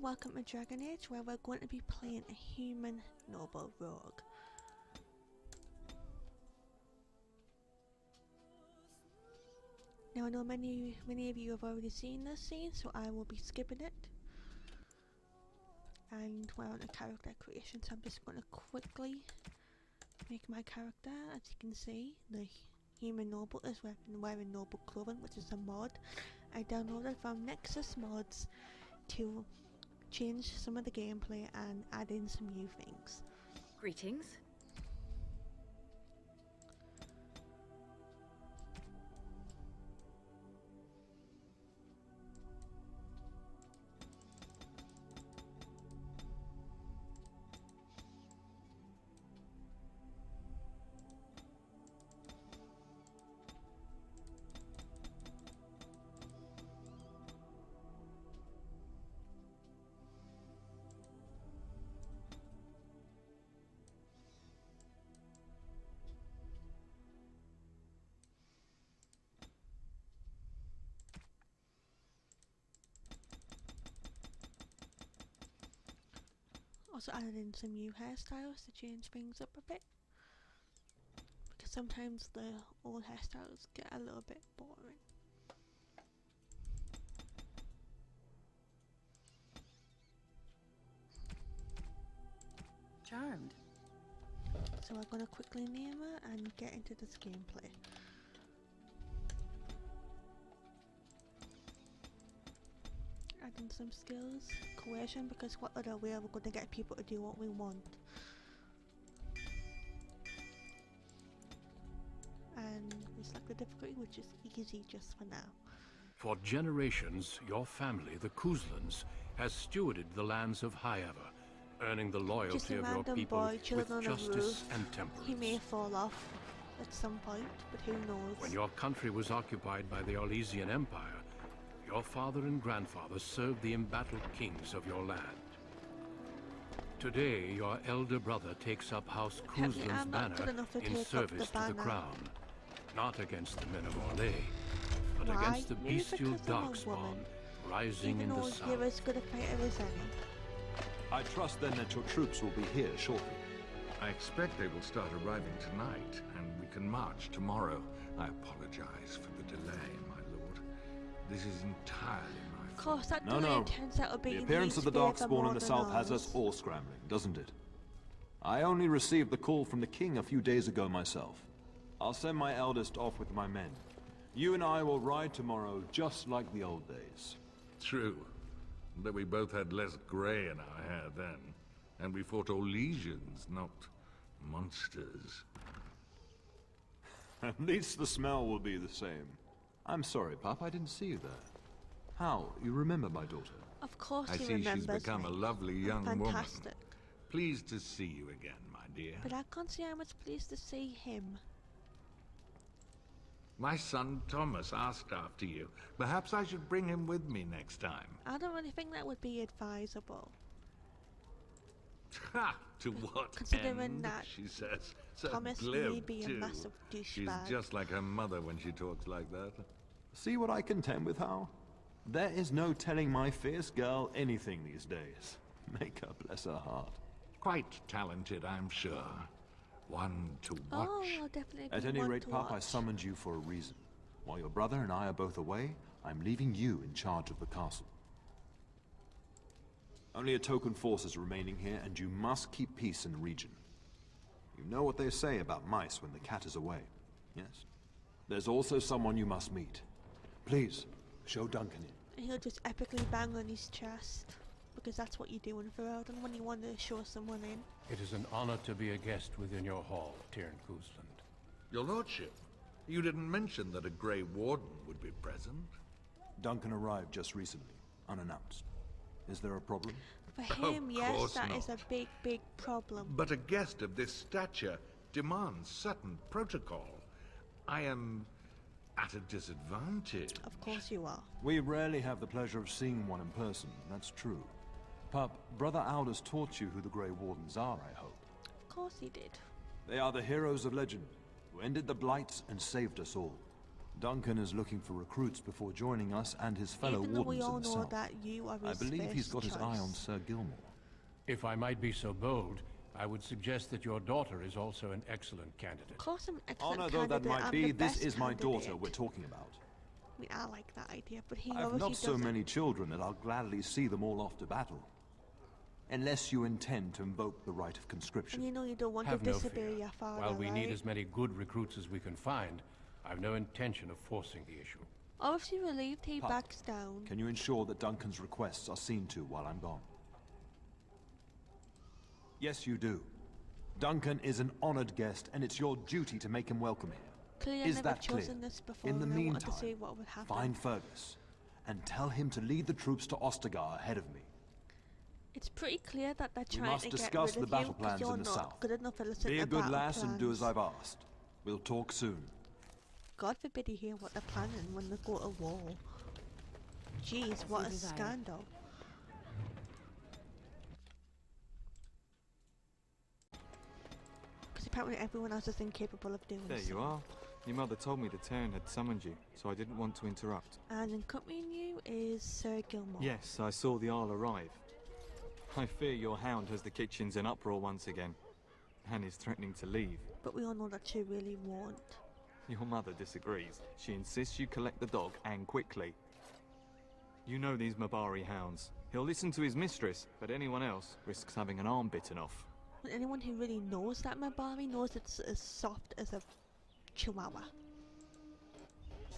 welcome to Dragon Age, where we're going to be playing a human noble rogue. Now I know many of you have already seen this scene, so I will be skipping it. And we're on a character creation, so I'm just going to quickly make my character. As you can see, the human noble is wearing noble clothing, which is a mod I downloaded from Nexus Mods to change some of the gameplay and add in some new things. Greetings. Also added in some new hairstyles to change things up a bit, because sometimes the old hairstyles get a little bit boring. Charmed. So we're going to quickly name her and get into this gameplay. Adding some skills, coercion, because what other way are we going to get people to do what we want? And we select the difficulty, which is easy just for now. For generations, your family, the Kuzlans, has stewarded the lands of Highever, earning the loyalty of your people boy, with on justice and temperance. He may fall off at some point, but who knows? When your country was occupied by the Orlesian Empire, your father and grandfather served the embattled kings of your land. Today, your elder brother takes up House Kuzlan's banner in service to the crown. Not against the men of Orlais, but against the bestial darkspawn rising in the south. You're as good a fighter as any. I trust then that your troops will be here shortly. I expect they will start arriving tonight, and we can march tomorrow. I apologize for the delay, my lord. This is entirely my fault. Of course, that delay turns out to be the appearance of the Darkspawn in the south has us all scrambling, doesn't it? I only received the call from the king a few days ago myself. I'll send my eldest off with my men. You and I will ride tomorrow just like the old days. True. But we both had less grey in our hair then. And we fought Orlesians, not monsters. At least the smell will be the same. I'm sorry, Pop, I didn't see you there. How? You remember my daughter? Of course I he see remembers she's become me. a lovely young Fantastic. woman. Pleased to see you again, my dear. But I can't say I'm much pleased to see him. My son Thomas asked after you. Perhaps I should bring him with me next time. I don't really think that would be advisable. Ha! To what Considering end, that she says. So Thomas may glib, be a too. massive She's douchebag. just like her mother when she talks like that. See what I contend with, Hal? There is no telling my fierce girl anything these days. Make her bless her heart. Quite talented, I'm sure. One to watch. Oh, I'll definitely be At any one rate, to Pop, I watch. summoned you for a reason. While your brother and I are both away, I'm leaving you in charge of the castle. Only a token force is remaining here, and you must keep peace in the region. You know what they say about mice when the cat is away, yes? There's also someone you must meet. Please, show Duncan in. And he'll just epically bang on his chest, because that's what you do in Verelden when you want to show someone in. It is an honor to be a guest within your hall, Tyrn Kuzland. Your lordship, you didn't mention that a Grey Warden would be present. Duncan arrived just recently, unannounced. Is there a problem? For him, yes, course that is not. a big problem. But a guest of this stature demands certain protocol. I am at a disadvantage. Of course you are. We rarely have the pleasure of seeing one in person, that's true. Pup, Brother Aldous taught you who the Grey Wardens are, I hope. Of course he did. They are the heroes of legend, who ended the Blights and saved us all. Duncan is looking for recruits before joining us and his fellow Even though we wardens all in the know south. that you are I his believe he's got his first eye on choice. Sir Gilmore. If I might be so bold, I would suggest that your daughter is also an excellent candidate. Of course I'm an excellent Honor though that candidate, might I'm be, the this best is my daughter candidate. we're talking about. I mean, I like that idea, but he I've obviously not so doesn't. many children that I'll gladly see them all off to battle. Unless you intend to invoke the right of conscription. And you know you don't want to Have no disobey fear. your father, While we right? need as many good recruits as we can find, I've no intention of forcing the issue. Obviously relieved he Puck, backs down. Can you ensure that Duncan's requests are seen to while I'm gone? Yes, you do. Duncan is an honored guest, and it's your duty to make him welcome here. Clearly, Is I've never that clear? chosen this before, In the and I wanted meantime, to see what would happen. find Fergus, and tell him to lead the troops to Ostagar ahead of me. It's pretty clear that they're We trying must to discuss get rid the of you battle plans because you're in the not south. good enough to listen Be to a good battle lass plans. and do as I've asked. We'll talk soon. God forbid you hear what they're planning when they go to war. Jeez, what a scandal. Because apparently everyone else is incapable of doing There so. you are. Your mother told me the Terran had summoned you, so I didn't want to interrupt. And accompanying you is Sir Gilmore. Yes, I saw the Arl arrive. I fear your hound has the kitchens in uproar once again, and is threatening to leave. But we all know that she really won't. Your mother disagrees. She insists you collect the dog, and quickly. You know these Mabari hounds. He'll listen to his mistress, but anyone else risks having an arm bitten off. And anyone who really knows that Mabari knows it's as soft as a chihuahua.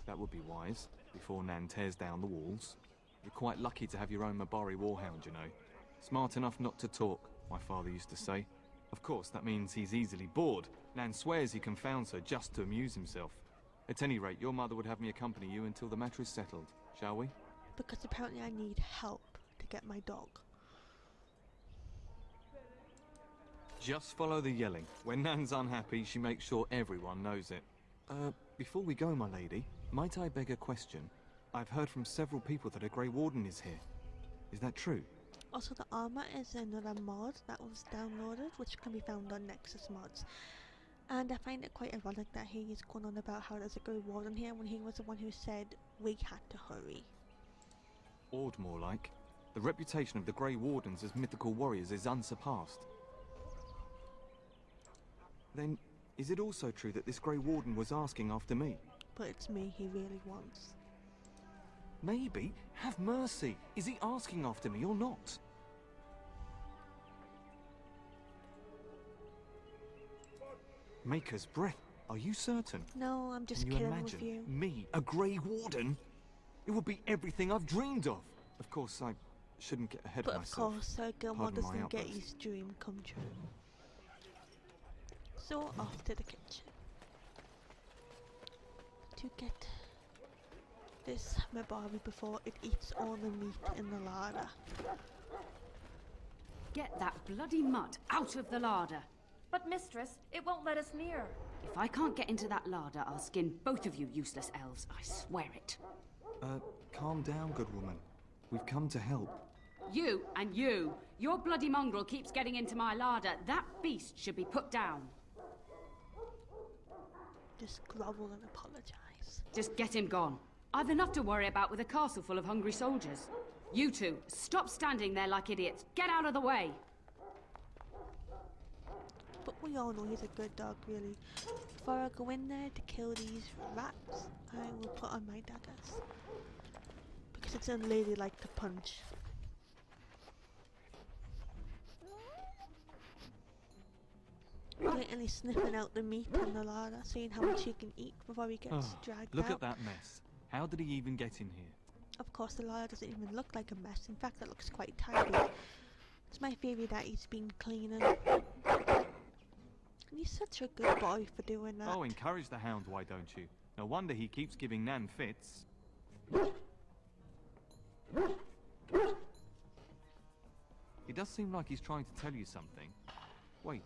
That would be wise, before Nan tears down the walls. You're quite lucky to have your own Mabari warhound, you know. Smart enough not to talk, my father used to say. Of course, that means he's easily bored. Nan swears he confounds her just to amuse himself. At any rate, your mother would have me accompany you until the matter is settled, shall we? Because apparently I need help to get my dog. Just follow the yelling. When Nan's unhappy, she makes sure everyone knows it. Before we go, my lady, might I beg a question? I've heard from several people that a Grey Warden is here. Is that true? Also, the armor is another mod that was downloaded, which can be found on Nexus Mods. And I find it quite ironic that he is going on about how there's a Grey Warden here when he was the one who said we had to hurry. Awed, more like. The reputation of the Grey Wardens as mythical warriors is unsurpassed. Then, is it also true that this Grey Warden was asking after me? But it's me he really wants. Maybe. Have mercy. Is he asking after me or not? Maker's breath. Are you certain? No, I'm just Can you kidding imagine with you. me, a Grey Warden? It would be everything I've dreamed of. Of course, I shouldn't get ahead But of of myself. course, Sir Gilmore Pardon my doesn't get outburst. his dream come true. So off to the kitchen to get this Mabari before it eats all the meat in the larder. Get that bloody mud out of the larder. But mistress, it won't let us near. If I can't get into that larder, I'll skin both of you useless elves, I swear it. Calm down, good woman. We've come to help. You and you. Your bloody mongrel keeps getting into my larder. That beast should be put down. Just grovel and apologise. Just get him gone. I've enough to worry about with a castle full of hungry soldiers. You two, stop standing there like idiots. Get out of the way. But we all know he's a good dog, really. Before I go in there to kill these rats, I will put on my daggers. Because it's unladylike to punch. Blatantly sniffing out the meat in the larder, seeing how much he can eat before he gets dragged Look out. at that mess. How did he even get in here? Of course, the larder doesn't even look like a mess. In fact, it looks quite tidy. It's my theory that he's been cleaning. And he's such a good boy for doing that. Oh, encourage the hound, why don't you? No wonder he keeps giving Nan fits. It does seem like he's trying to tell you something. Wait,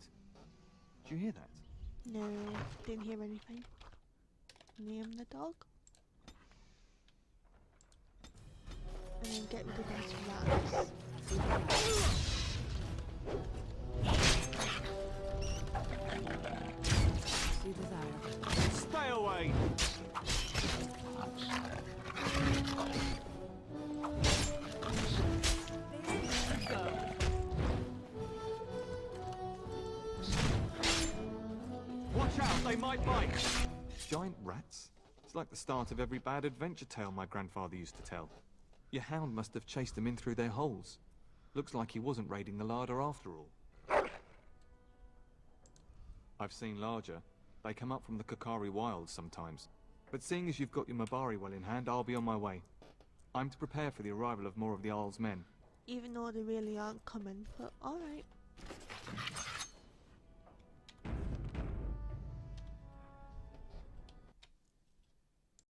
did you hear that? No, didn't hear anything. Name the dog. And then get rid of these rats. See the there. Stay away! Watch out, they might bite! Giant rats? It's like the start of every bad adventure tale my grandfather used to tell. Your hound must have chased them in through their holes. Looks like he wasn't raiding the larder after all. I've seen larger. They come up from the Kakari wilds sometimes. But seeing as you've got your Mabari well in hand, I'll be on my way. I'm to prepare for the arrival of more of the Arl's men. Even though they really aren't coming, but alright.